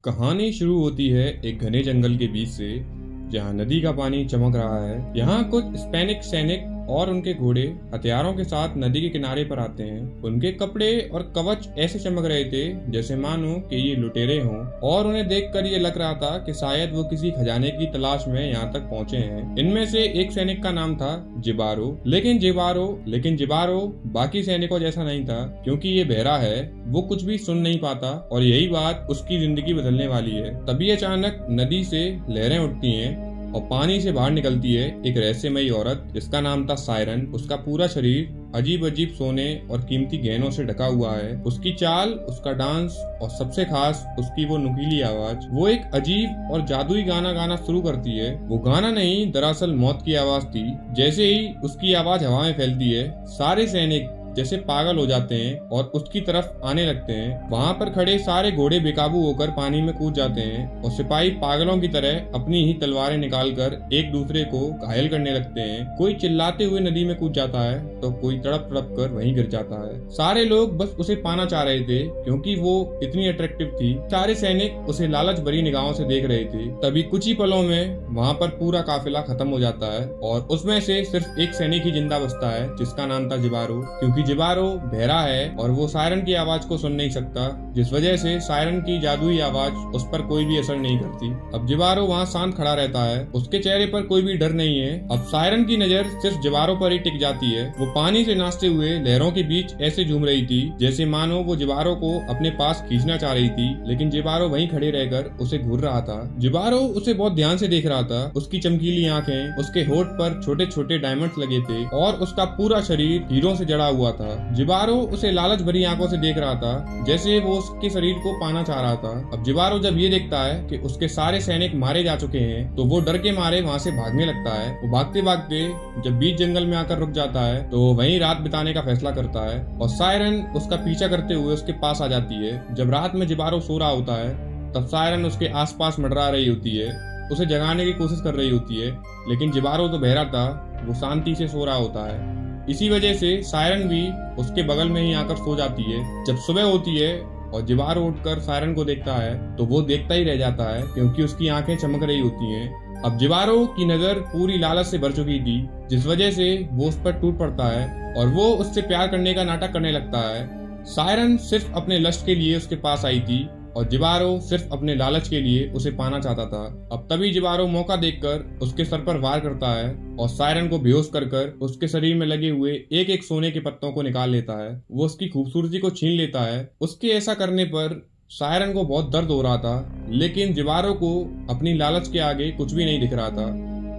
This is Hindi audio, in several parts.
कहानी शुरू होती है एक घने जंगल के बीच से, जहां नदी का पानी चमक रहा है। यहाँ कुछ स्पेनिश सैनिक और उनके घोड़े हथियारों के साथ नदी के किनारे पर आते हैं। उनके कपड़े और कवच ऐसे चमक रहे थे जैसे मानो कि ये लुटेरे हों, और उन्हें देखकर ये लग रहा था कि शायद वो किसी खजाने की तलाश में यहाँ तक पहुँचे हैं। इनमें से एक सैनिक का नाम था जिबारो। लेकिन जिबारो बाकी सैनिकों जैसा नहीं था, क्योंकि ये बहरा है, वो कुछ भी सुन नहीं पाता और यही बात उसकी जिंदगी बदलने वाली है। तभी अचानक नदी से लहरें उठती हैं और पानी से बाहर निकलती है एक रहस्यमयी औरत जिसका नाम था सायरन। उसका पूरा शरीर अजीब अजीब सोने और कीमती गहनों से ढका हुआ है। उसकी चाल, उसका डांस और सबसे खास उसकी वो नुकीली आवाज। वो एक अजीब और जादुई गाना गाना शुरू करती है। वो गाना नहीं, दरअसल मौत की आवाज थी। जैसे ही उसकी आवाज हवा में फैलती है, सारे सैनिक जैसे पागल हो जाते हैं और उसकी तरफ आने लगते हैं। वहाँ पर खड़े सारे घोड़े बेकाबू होकर पानी में कूद जाते हैं और सिपाही पागलों की तरह अपनी ही तलवारें निकालकर एक दूसरे को घायल करने लगते हैं। कोई चिल्लाते हुए नदी में कूद जाता है तो कोई तड़प तड़प कर वहीं गिर जाता है। सारे लोग बस उसे पाना चाह रहे थे क्योंकि वो इतनी अट्रैक्टिव थी। सारे सैनिक उसे लालच भरी निगाहों से देख रहे थे। तभी कुछ ही पलों में वहाँ पर पूरा काफिला खत्म हो जाता है और उसमें से सिर्फ एक सैनिक ही जिंदा बचता है जिसका नाम था जिबारो। क्योंकि जिबारो बहरा है और वो सायरन की आवाज को सुन नहीं सकता, जिस वजह से सायरन की जादुई आवाज उस पर कोई भी असर नहीं करती। अब जिबारो वहाँ शांत खड़ा रहता है, उसके चेहरे पर कोई भी डर नहीं है। अब सायरन की नजर सिर्फ जिबारो पर ही टिक जाती है। वो पानी से नाचते हुए लहरों के बीच ऐसे झूम रही थी जैसे मानो वो जिबारो को अपने पास खींचना चाह रही थी, लेकिन जिबारो वहीं खड़े रहकर उसे घूर रहा था। जिबारो उसे बहुत ध्यान से देख रहा था। उसकी चमकीली आंखें, उसके होठ पर छोटे छोटे डायमंड्स लगे थे और उसका पूरा शरीर हीरों से जड़ा हुआ था। जिबारो उसे लालच भरी आंखों से देख रहा था जैसे वो उसके शरीर को पाना चाह रहा था। अब जिबारो जब ये देखता है कि उसके सारे सैनिक मारे जा चुके हैं तो वो डर के मारे वहाँ से भागने लगता है। वो भागते भागते जब बीच जंगल में आकर रुक जाता है तो वहीं रात बिताने का फैसला करता है और सायरन उसका पीछा करते हुए उसके पास आ जाती है। जब रात में जिबारो सो रहा होता है तब सायरन उसके आसपास मंडरा रही होती है, उसे जगाने की कोशिश कर रही होती है, लेकिन जिबारो तो बहरा था, वो शांति से सो रहा होता है। इसी वजह से सायरन भी उसके बगल में ही आकर सो जाती है। जब सुबह होती है और जिबारो उठकर सायरन को देखता है तो वो देखता ही रह जाता है क्योंकि उसकी आंखें चमक रही होती हैं। अब जिबारो की नजर पूरी लालच से भर चुकी थी, जिस वजह से वो उस पर टूट पड़ता है और वो उससे प्यार करने का नाटक करने लगता है। सायरन सिर्फ अपने लस्ट के लिए उसके पास आई थी और जिबारो सिर्फ अपने लालच के लिए उसे पाना चाहता था। अब तभी जिबारो मौका देखकर उसके सर पर वार करता है और सायरन को बेहोश कर उसके शरीर में लगे हुए एक एक सोने के पत्तों को निकाल लेता है। वो उसकी खूबसूरती को छीन लेता है। उसके ऐसा करने पर सायरन को बहुत दर्द हो रहा था, लेकिन जिबारो को अपनी लालच के आगे कुछ भी नहीं दिख रहा था।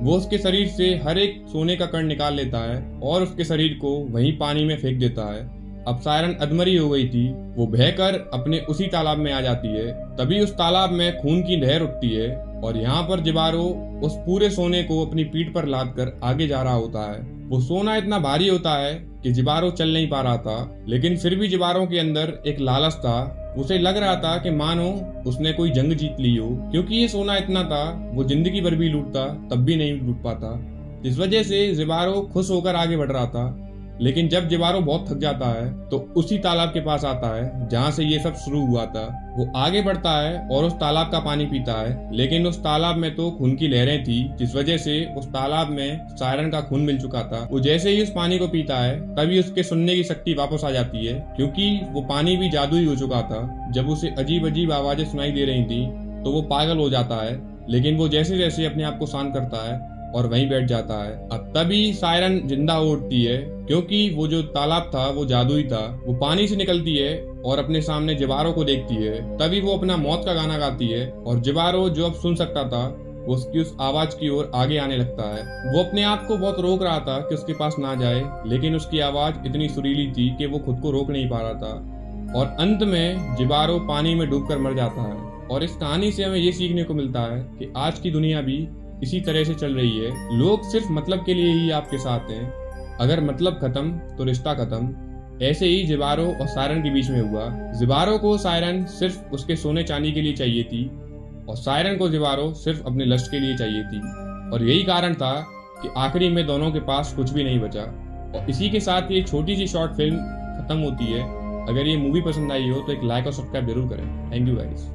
वो उसके शरीर से हर एक सोने का कण निकाल लेता है और उसके शरीर को वहीं पानी में फेंक देता है। अब सायरन अधमरी हो गई थी। वो बहकर अपने उसी तालाब में आ जाती है। तभी उस तालाब में खून की लहर उठती है और यहाँ पर जिबारो उस पूरे सोने को अपनी पीठ पर लाद कर आगे जा रहा होता है। वो सोना इतना भारी होता है कि जिबारो चल नहीं पा रहा था, लेकिन फिर भी जिबारो के अंदर एक लालच था। उसे लग रहा था कि मानो उसने कोई जंग जीत ली हो, क्योंकि ये सोना इतना था वो जिंदगी भर भी लूटता तब भी नहीं लूट पाता। जिस वजह से जिबारो खुश होकर आगे बढ़ रहा था। लेकिन जब जिबारो बहुत थक जाता है तो उसी तालाब के पास आता है जहाँ से ये सब शुरू हुआ था। वो आगे बढ़ता है और उस तालाब का पानी पीता है, लेकिन उस तालाब में तो खून की लहरें थी, जिस वजह से उस तालाब में सायरन का खून मिल चुका था। वो जैसे ही उस पानी को पीता है तभी उसके सुनने की शक्ति वापस आ जाती है, क्योंकि वो पानी भी जादुई हो चुका था। जब उसे अजीब अजीब आवाजें सुनाई दे रही थी तो वो पागल हो जाता है, लेकिन वो जैसे जैसे अपने आप को शांत करता है और वहीं बैठ जाता है। अब तभी सायरन जिंदा हो उठती है, क्योंकि वो जो तालाब था वो जादुई था। वो पानी से निकलती है और अपने सामने जिबारो को देखती है। तभी वो अपना मौत का गाना गाती है और जिबारो जो अब सुन सकता था वो उसकी उस आवाज की ओर आगे आने लगता है। वो अपने आप को बहुत रोक रहा था कि उसके पास ना जाए, लेकिन उसकी आवाज इतनी सुरीली थी कि वो खुद को रोक नहीं पा रहा था और अंत में जिबारो पानी में डूबकर मर जाता है। और इस कहानी से हमें ये सीखने को मिलता है कि आज की दुनिया भी इसी तरह से चल रही है। लोग सिर्फ मतलब के लिए ही आपके साथ हैं, अगर मतलब खत्म तो रिश्ता खत्म। ऐसे ही जिबारो और सायरन के बीच में हुआ। जिबारो को सायरन सिर्फ उसके सोने चांदी के लिए चाहिए थी और सायरन को जिबारो सिर्फ अपने लस्ट के लिए चाहिए थी, और यही कारण था कि आखिरी में दोनों के पास कुछ भी नहीं बचा। और इसी के साथ ये छोटी सी शॉर्ट फिल्म खत्म होती है। अगर ये मूवी पसंद आई हो तो एक लाइक और सब्सक्राइब जरूर करें। Thank you guys.